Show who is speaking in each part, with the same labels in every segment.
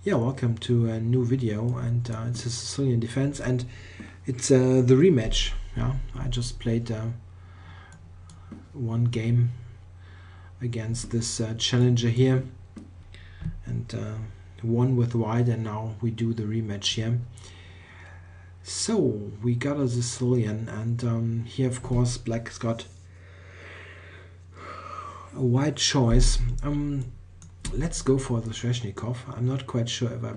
Speaker 1: Yeah, welcome to a new video, and it's a Sicilian defense, and it's the rematch. Yeah, I just played one game against this challenger here, and won with white, and now we do the rematch here. So we got a Sicilian, and here of course black's got a white choice. Let's go for the Sveshnikov. I'm not quite sure if I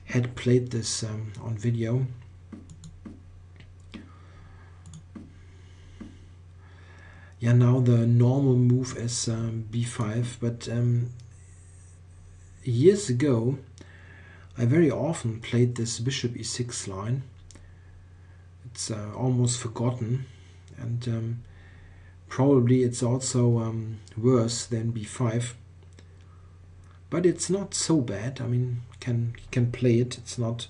Speaker 1: had played this on video. Yeah, now the normal move is b5, but years ago I very often played this bishop e6 line. It's almost forgotten, and probably it's also worse than b5. But it's not so bad. I mean, can play it. It's not.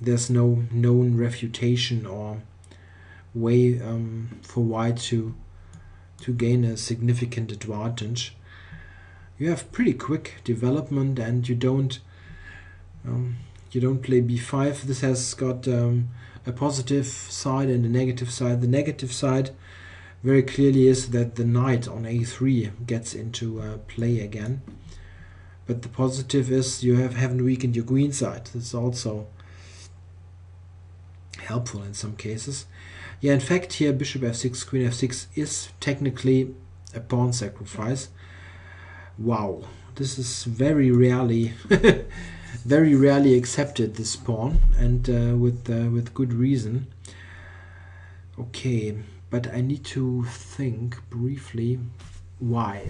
Speaker 1: There's no known refutation or way for white to gain a significant advantage. You have pretty quick development, and you don't play b5. This has got a positive side and a negative side. The negative side very clearly is that the knight on a3 gets into play again. But the positive is you haven't weakened your queen side. That's also helpful in some cases. Yeah, in fact here bishop f6, queen f6 is technically a pawn sacrifice. Wow, this is very rarely very rarely accepted, this pawn, and with good reason. Okay, but I need to think briefly why.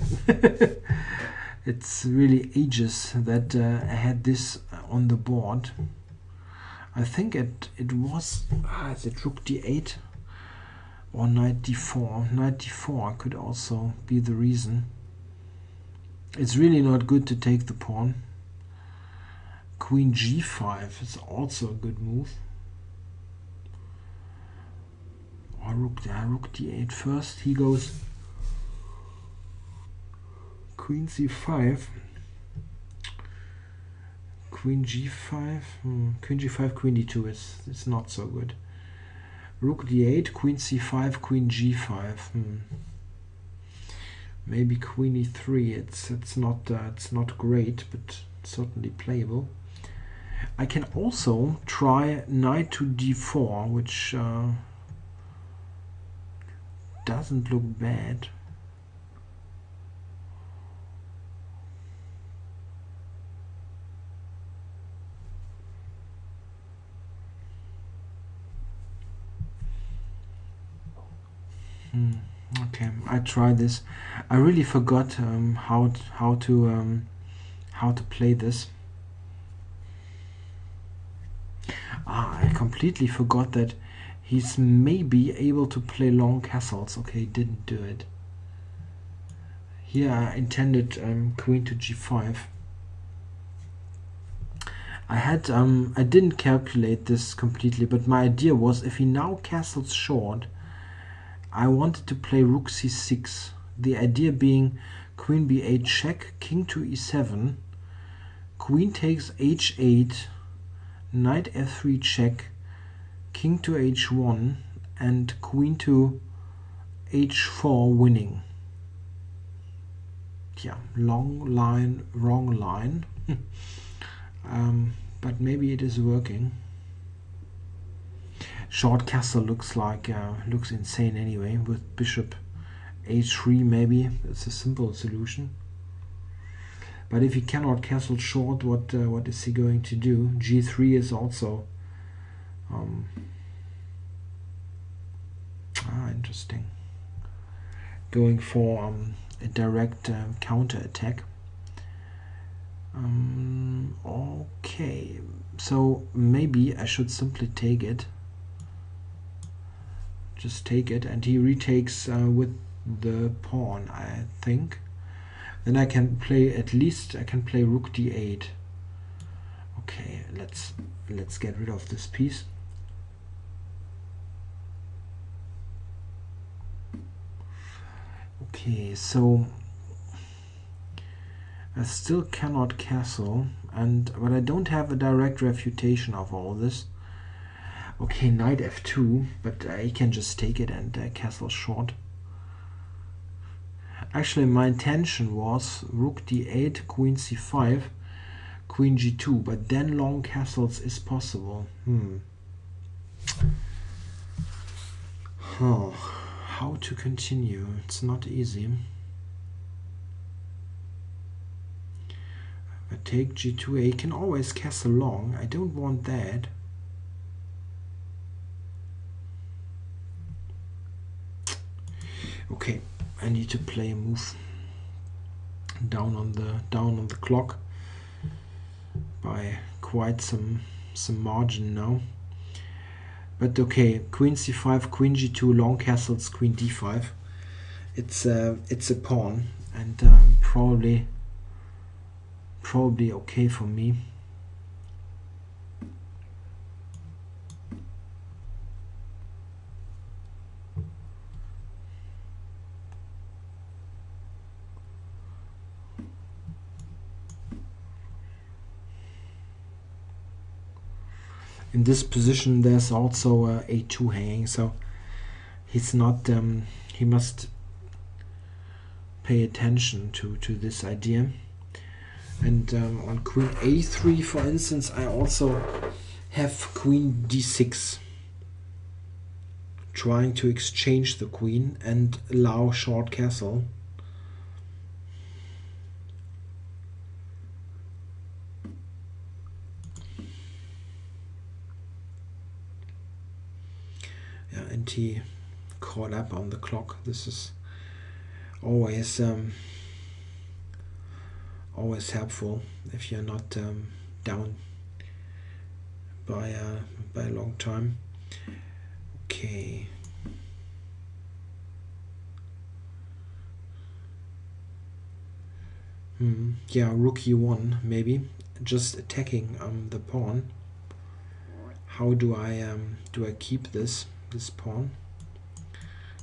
Speaker 1: It's really ages that I had this on the board. I think it was is it rook d8 or knight d4. Knight d4 could also be the reason. It's really not good to take the pawn. Queen g5 is also a good move. Or rook d8 first. He goes queen c5, queen g5, queen g5, queen d2 is not so good. Rook d8, queen c5, queen g5. Maybe queen e3. It's not great, but certainly playable. I can also try knight to d4, which doesn't look bad. Okay, I try this. I really forgot how to play this. I completely forgot that he's maybe able to play long castles. Okay, didn't do it. Here I intended queen to g5. I didn't calculate this completely, but my idea was if he now castles short, I wanted to play rook c6. The idea being queen b8 check, king to e7, queen takes h8, knight f3 check, king to h1, and queen to h4 winning. Yeah, long line, wrong line. But maybe it is working. Short castle looks insane anyway. With bishop h3, maybe it's a simple solution. But if he cannot castle short, what is he going to do? g3 is also interesting. Going for a direct counter attack. Okay, so maybe I should simply take it. Just take it, and he retakes with the pawn, I think. Then I can play, at least I can play rook d8. Okay, let's get rid of this piece. Okay, so I still cannot castle, but I don't have a direct refutation of all this. Okay, knight f2, but I can just take it and castle short. Actually, my intention was rook d8, queen c5, queen g2, but then long castles is possible. How to continue? It's not easy. If I take g2, I can always castle long. I don't want that. Okay, I need to play a move down on the clock by quite some margin now. But okay, queen c5, queen g2, long castles, queen d5. It's a pawn, and probably okay for me. In this position, there's also a2 hanging, so he's not. He must pay attention to this idea. And on queen a3, for instance, I also have queen d6, trying to exchange the queen and allow short castle. Yeah, and he caught up on the clock. This is always always helpful if you're not down by a long time. Okay. Yeah, rook e1 maybe, just attacking the pawn. How do I keep this pawn?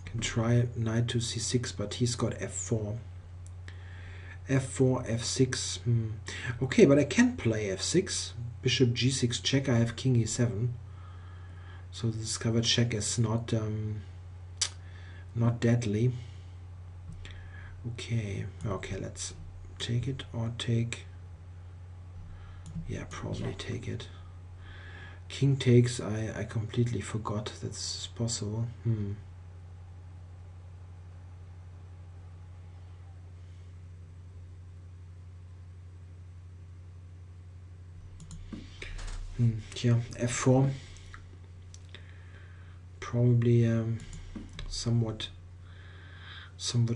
Speaker 1: Can try knight to c6, but he's got f4. f4, f6. Okay, but I can play f6. Bishop g6 check. I have king e7. So the discovered check is not deadly. Okay, let's take it or take. Yeah, probably take it. King takes. I completely forgot that this is possible. Yeah, f4. Probably somewhat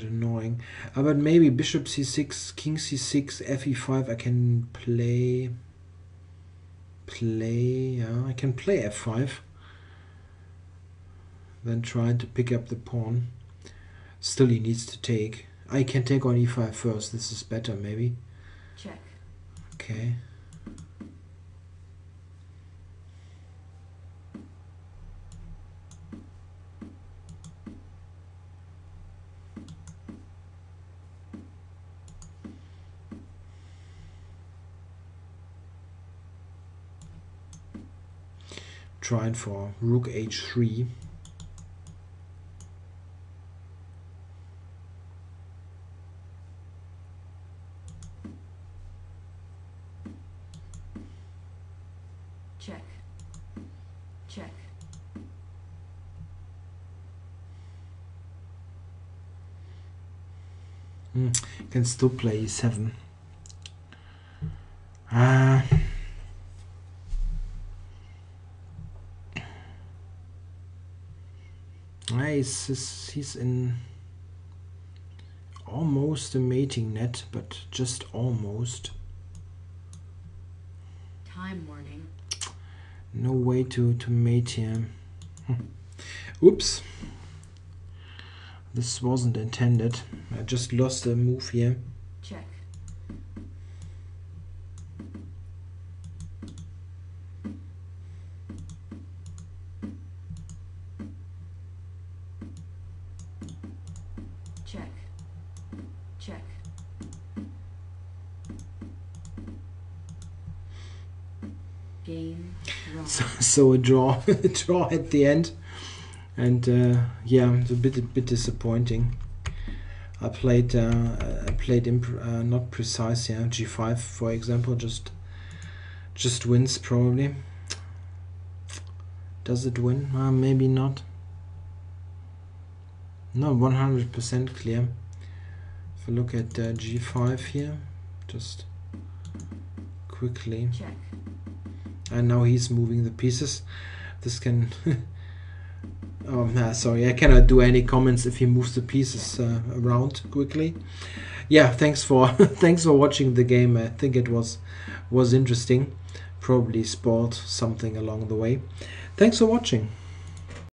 Speaker 1: annoying. But maybe bishop c6, king c6, fe5. I can play. Yeah, I can play f5. Then try to pick up the pawn. Still, he needs to take. I can take on e5 first. This is better, maybe.
Speaker 2: Check.
Speaker 1: Okay. Trying for rook h3.
Speaker 2: Check. Check.
Speaker 1: Can still play e7. He's in almost a mating net, but just almost.
Speaker 2: Time warning.
Speaker 1: No way to mate him. Oops. This wasn't intended. I just lost a move here.
Speaker 2: Check. Check. Check. Game wrong.
Speaker 1: So a draw, a draw at the end, and yeah, it's a bit disappointing. I played not precise. Yeah, G5 for example, just wins probably. Does it win? Maybe not. No, 100% clear. If I look at G5 here, just quickly.
Speaker 2: Check.
Speaker 1: And now he's moving the pieces. This can... oh, nah, sorry, I cannot do any comments if he moves the pieces around quickly. Yeah, thanks for thanks for watching the game. I think it was interesting. Probably spoiled something along the way. Thanks for watching.